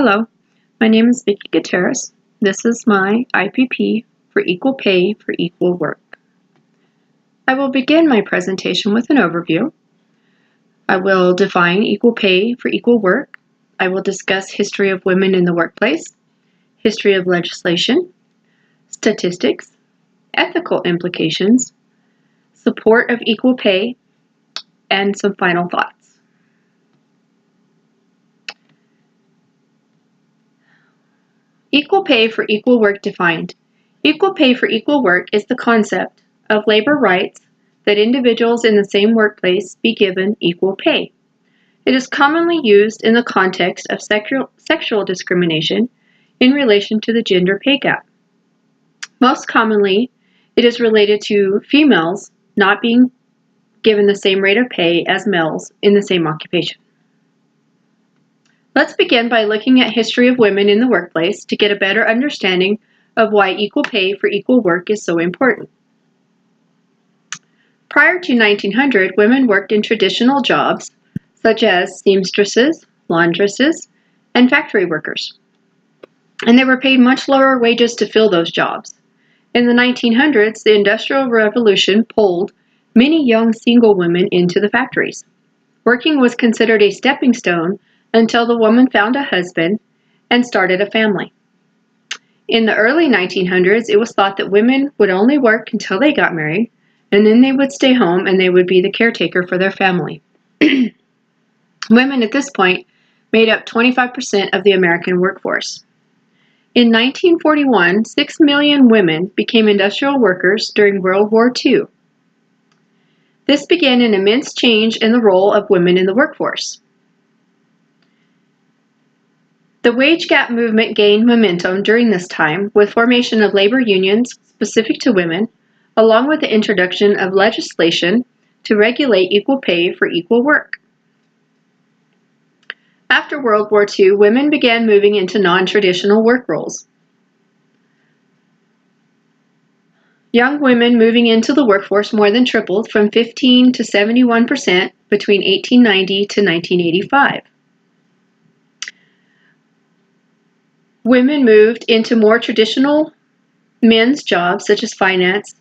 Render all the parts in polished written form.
Hello, my name is Vicki Gutierrez. This is my IPP for Equal Pay for Equal Work. I will begin my presentation with an overview. I will define equal pay for equal work. I will discuss history of women in the workplace, history of legislation, statistics, ethical implications, support of equal pay, and some final thoughts. Equal pay for equal work defined. Equal pay for equal work is the concept of labor rights that individuals in the same workplace be given equal pay. It is commonly used in the context of sexual discrimination in relation to the gender pay gap. Most commonly, it is related to females not being given the same rate of pay as males in the same occupation. Let's begin by looking at history of women in the workplace to get a better understanding of why equal pay for equal work is so important. Prior to 1900, women worked in traditional jobs such as seamstresses, laundresses, and factory workers. And they were paid much lower wages to fill those jobs. In the 1900s, the Industrial Revolution pulled many young single women into the factories. Working was considered a stepping stone until the woman found a husband and started a family. In the early 1900s, it was thought that women would only work until they got married, and then they would stay home and they would be the caretaker for their family. Women at this point made up 25% of the American workforce. In 1941, 6 million women became industrial workers during World War II. This began an immense change in the role of women in the workforce. The wage gap movement gained momentum during this time with formation of labor unions specific to women, along with the introduction of legislation to regulate equal pay for equal work. After World War II, women began moving into non-traditional work roles. Young women moving into the workforce more than tripled from 15 to 71% between 1890 to 1985. Women moved into more traditional men's jobs such as finance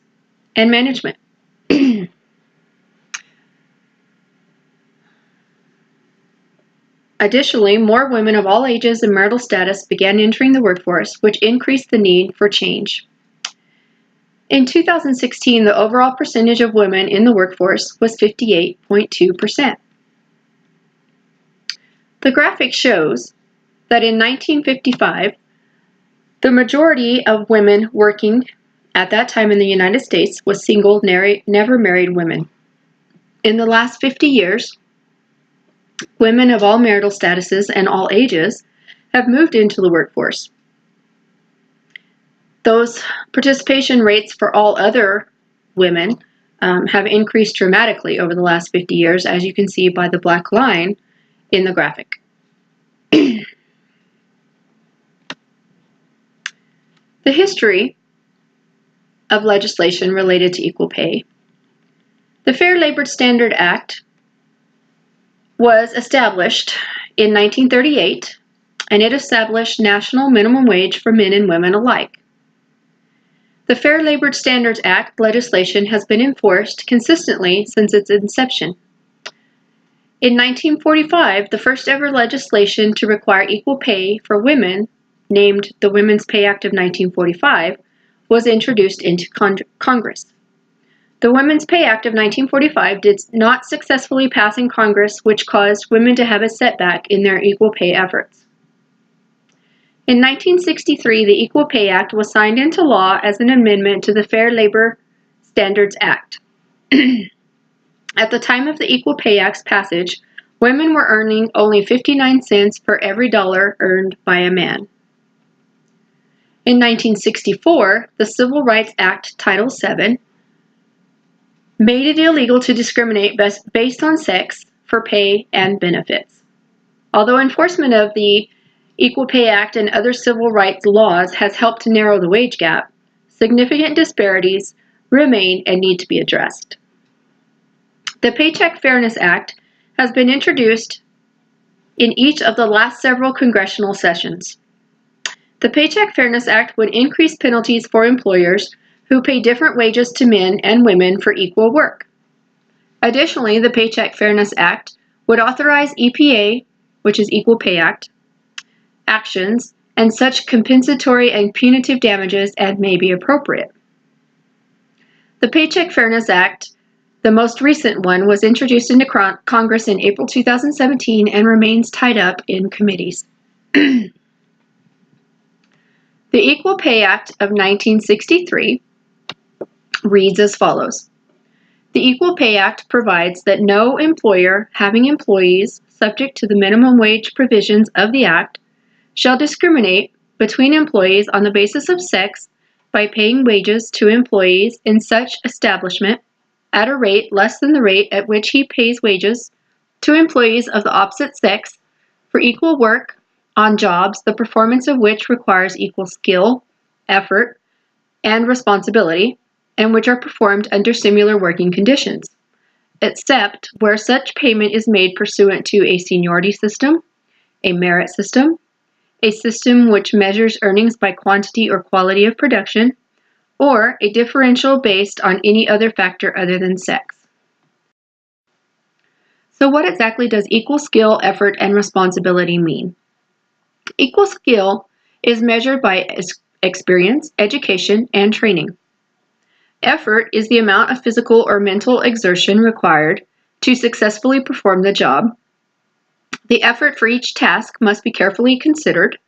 and management. Additionally, more women of all ages and marital status began entering the workforce, which increased the need for change. In 2016, the overall percentage of women in the workforce was 58.2%. The graphic shows that in 1955, the majority of women working at that time in the United States was single, never married women. In the last 50 years, women of all marital statuses and all ages have moved into the workforce. Those participation rates for all other women have increased dramatically over the last 50 years, as you can see by the black line in the graphic. The history of legislation related to equal pay. The Fair Labor Standards Act was established in 1938, and it established national minimum wage for men and women alike. The Fair Labor Standards Act legislation has been enforced consistently since its inception. In 1945, the first ever legislation to require equal pay for women, named the Women's Pay Act of 1945, was introduced into Congress. The Women's Pay Act of 1945 did not successfully pass in Congress, which caused women to have a setback in their equal pay efforts. In 1963, the Equal Pay Act was signed into law as an amendment to the Fair Labor Standards Act. At the time of the Equal Pay Act's passage, women were earning only 59 cents per every dollar earned by a man. In 1964, the Civil Rights Act, Title VII, made it illegal to discriminate based on sex for pay and benefits. Although enforcement of the Equal Pay Act and other civil rights laws has helped to narrow the wage gap, significant disparities remain and need to be addressed. The Paycheck Fairness Act has been introduced in each of the last several congressional sessions. The Paycheck Fairness Act would increase penalties for employers who pay different wages to men and women for equal work. Additionally, the Paycheck Fairness Act would authorize EPA, which is Equal Pay Act, actions and such compensatory and punitive damages as may be appropriate. The Paycheck Fairness Act, the most recent one, was introduced into Congress in April 2017 and remains tied up in committees. The Equal Pay Act of 1963 reads as follows. The Equal Pay Act provides that no employer having employees subject to the minimum wage provisions of the Act shall discriminate between employees on the basis of sex by paying wages to employees in such establishment at a rate less than the rate at which he pays wages to employees of the opposite sex for equal work on jobs the performance of which requires equal skill, effort, and responsibility, and which are performed under similar working conditions, except where such payment is made pursuant to a seniority system, a merit system, a system which measures earnings by quantity or quality of production, or a differential based on any other factor other than sex. So what exactly does equal skill, effort, and responsibility mean? Equal skill is measured by experience, education, and training. Effort is the amount of physical or mental exertion required to successfully perform the job. The effort for each task must be carefully considered.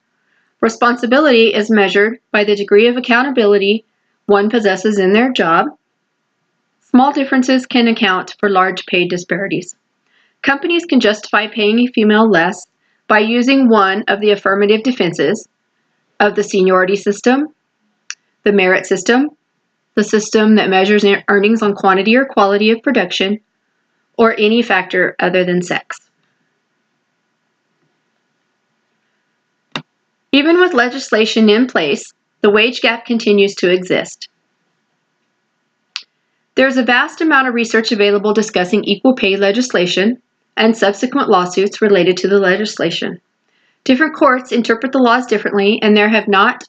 Responsibility is measured by the degree of accountability one possesses in their job. Small differences can account for large pay disparities. Companies can justify paying a female less by using one of the affirmative defenses of the seniority system, the merit system, the system that measures earnings on quantity or quality of production, or any factor other than sex. Even with legislation in place, the wage gap continues to exist. There is a vast amount of research available discussing equal pay legislation and subsequent lawsuits related to the legislation. Different courts interpret the laws differently, and there have not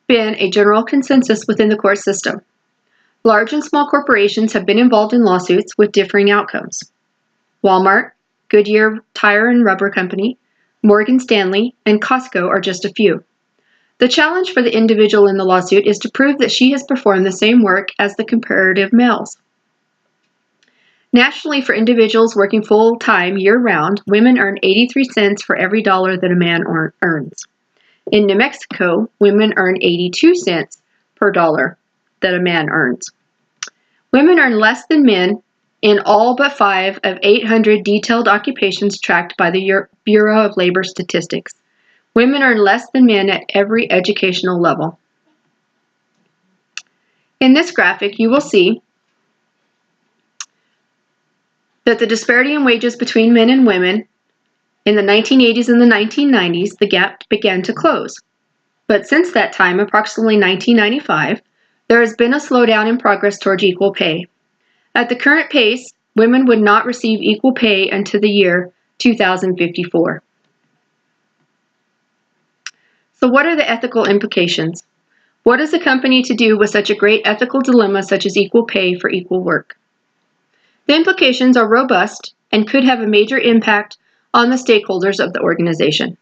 been a general consensus within the court system. Large and small corporations have been involved in lawsuits with differing outcomes. Walmart, Goodyear Tire and Rubber Company, Morgan Stanley, and Costco are just a few. The challenge for the individual in the lawsuit is to prove that she has performed the same work as the comparative males. Nationally, for individuals working full-time year-round, women earn 83 cents for every dollar that a man earns. In New Mexico, women earn 82 cents per dollar that a man earns. Women earn less than men in all but 5 of 800 detailed occupations tracked by the Bureau of Labor Statistics. Women earn less than men at every educational level. In this graphic, you will see that the disparity in wages between men and women in the 1980s and the 1990s, the gap began to close. But since that time, approximately 1995, there has been a slowdown in progress towards equal pay. At the current pace, women would not receive equal pay until the year 2054. So what are the ethical implications? What is a company to do with such a great ethical dilemma such as equal pay for equal work? The implications are robust and could have a major impact on the stakeholders of the organization.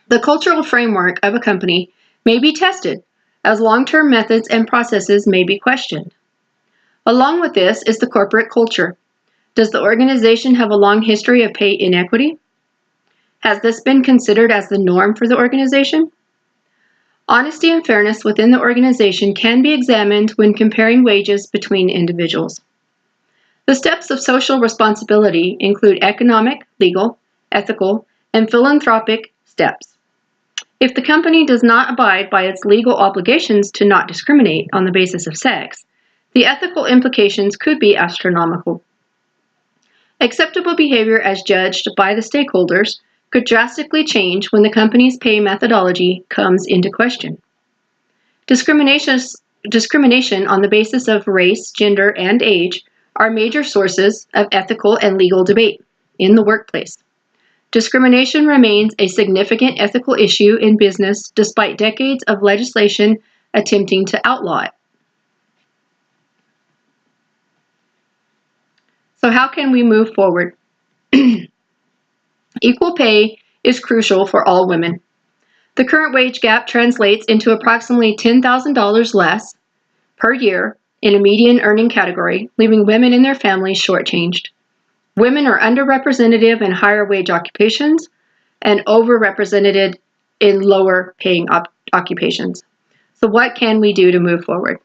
The cultural framework of a company may be tested, as long-term methods and processes may be questioned. Along with this is the corporate culture. Does the organization have a long history of pay inequity? Has this been considered as the norm for the organization? Honesty and fairness within the organization can be examined when comparing wages between individuals. The steps of social responsibility include economic, legal, ethical, and philanthropic steps. If the company does not abide by its legal obligations to not discriminate on the basis of sex, the ethical implications could be astronomical. Acceptable behavior as judged by the stakeholders could drastically change when the company's pay methodology comes into question. Discrimination on the basis of race, gender, and age are major sources of ethical and legal debate in the workplace. Discrimination remains a significant ethical issue in business despite decades of legislation attempting to outlaw it. So how can we move forward? Equal pay is crucial for all women. The current wage gap translates into approximately $10,000 less per year in a median earning category, leaving women and their families shortchanged. Women are underrepresented in higher wage occupations and overrepresented in lower paying occupations. So what can we do to move forward?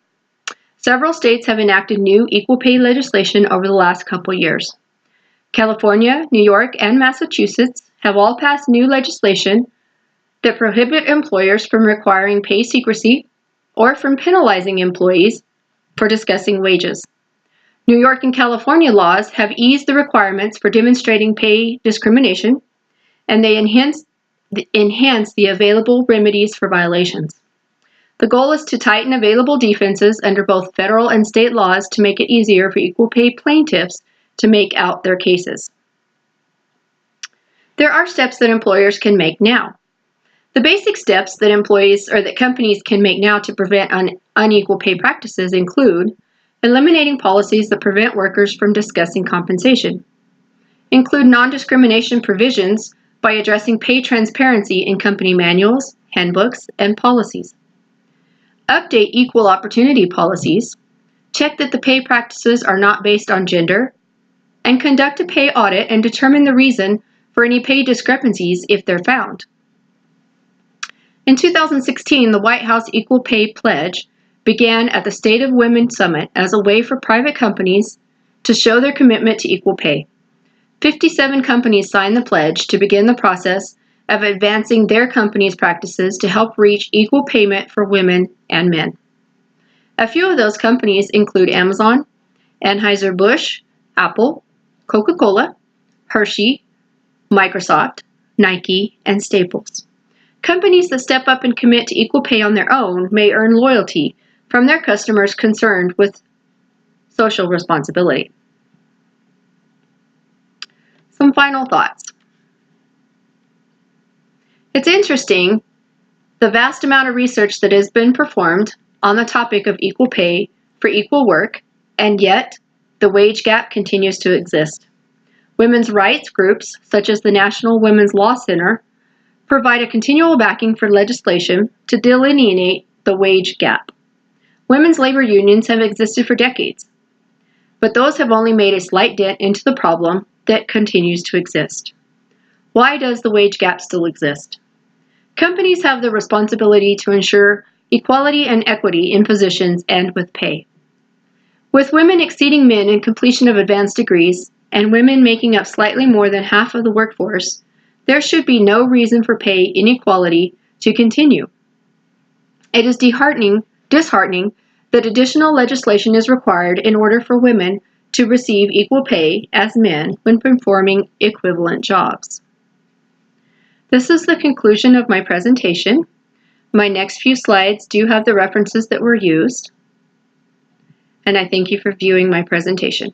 Several states have enacted new equal pay legislation over the last couple years. California, New York, and Massachusetts have all passed new legislation that prohibit employers from requiring pay secrecy or from penalizing employees for discussing wages. New York and California laws have eased the requirements for demonstrating pay discrimination, and they enhance the available remedies for violations. The goal is to tighten available defenses under both federal and state laws to make it easier for equal pay plaintiffs to make out their cases. There are steps that employers can make now. The basic steps that employees or that companies can make now to prevent unequal pay practices include eliminating policies that prevent workers from discussing compensation, include non-discrimination provisions by addressing pay transparency in company manuals, handbooks, and policies, update equal opportunity policies, check that the pay practices are not based on gender, and conduct a pay audit and determine the reason for any pay discrepancies if they're found. In 2016, the White House Equal Pay Pledge began at the State of Women Summit as a way for private companies to show their commitment to equal pay. 57 companies signed the pledge to begin the process of advancing their company's practices to help reach equal payment for women and men. A few of those companies include Amazon, Anheuser-Busch, Apple, Coca-Cola, Hershey, Microsoft, Nike, and Staples. Companies that step up and commit to equal pay on their own may earn loyalty from their customers concerned with social responsibility. Some final thoughts. It's interesting the vast amount of research that has been performed on the topic of equal pay for equal work, and yet the wage gap continues to exist. Women's rights groups, such as the National Women's Law Center, provide a continual backing for legislation to delineate the wage gap. Women's labor unions have existed for decades, but those have only made a slight dent into the problem that continues to exist. Why does the wage gap still exist? Companies have the responsibility to ensure equality and equity in positions and with pay. With women exceeding men in completion of advanced degrees and women making up slightly more than half of the workforce, there should be no reason for pay inequality to continue. It is disheartening that additional legislation is required in order for women to receive equal pay as men when performing equivalent jobs. This is the conclusion of my presentation. My next few slides do have the references that were used, and I thank you for viewing my presentation.